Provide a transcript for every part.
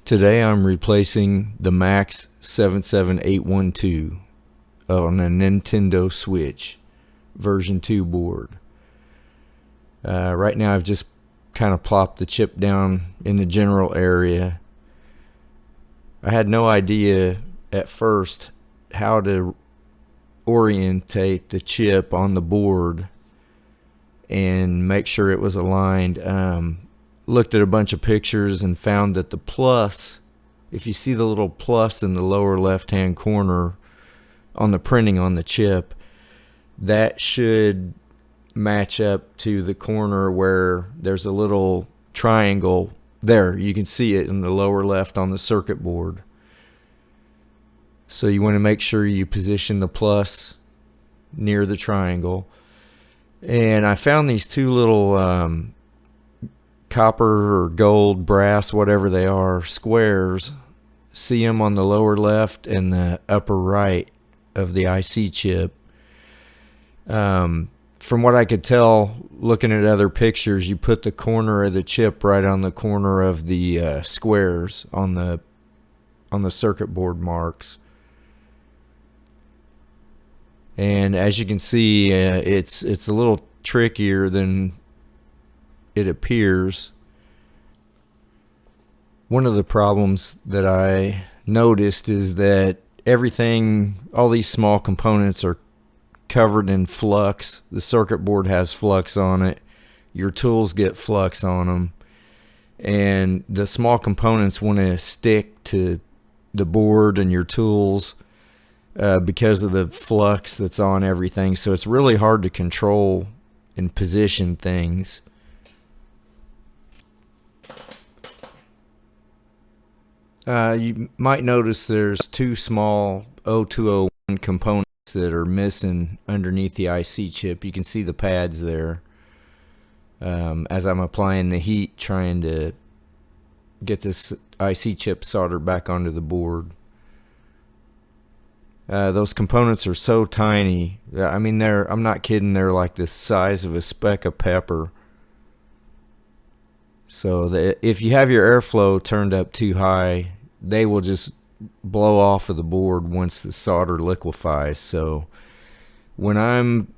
Today I'm replacing the max77812 on a Nintendo Switch version 2 board. Right now I've just kind of plopped the chip down in the general area. I had no idea at first how to orientate the chip on the board and make sure it was aligned. Looked at a bunch of pictures and found that the plus, if you see the little plus in the lower left hand corner on the printing on the chip, that should match up to the corner where there's a little triangle there. You can see it in the lower left on the circuit board. So you want to make sure you position the plus near the triangle. And I found these two little copper or gold, brass, whatever they are, squares. See them on the lower left and the upper right of the IC chip. From what I could tell, looking at other pictures, you put the corner of the chip right on the corner of the squares on the circuit board marks. And as you can see, it's a little trickier than it appears. One of the problems that I noticed is that everything, all these small components are covered in flux. The circuit board has flux on it. Your tools get flux on them. And the small components want to stick to the board and your tools because of the flux that's on everything. So it's really hard to control and position things. You might notice there's two small 0201 components that are missing underneath the IC chip. You can see the pads there. As I'm applying the heat, trying to get this IC chip soldered back onto the board. Those components are so tiny. I mean, I'm not kidding, they're like the size of a speck of pepper. So if you have your airflow turned up too high, they will just blow off of the board once the solder liquefies. So when I'm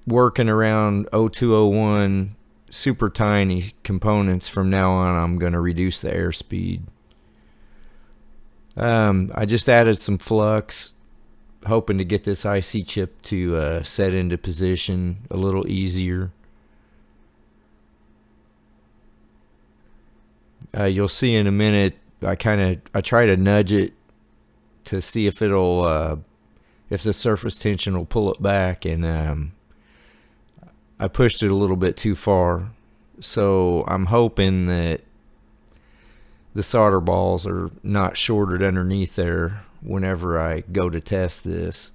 working around 0201 super tiny components, from now on I'm going to reduce the airspeed. I just added some flux, hoping to get this IC chip to set into position a little easier. You'll see in a minute, I try to nudge it to see if it'll if the surface tension will pull it back, and I pushed it a little bit too far. So I'm hoping that the solder balls are not shorted underneath there whenever I go to test this.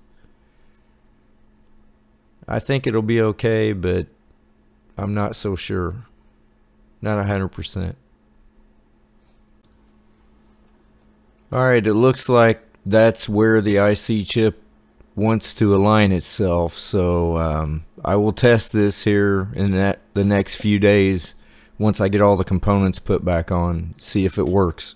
I think it'll be okay, but I'm not so sure. Not 100%. Alright, it looks like that's where the IC chip wants to align itself, so I will test this here in the next few days once I get all the components put back on, see if it works.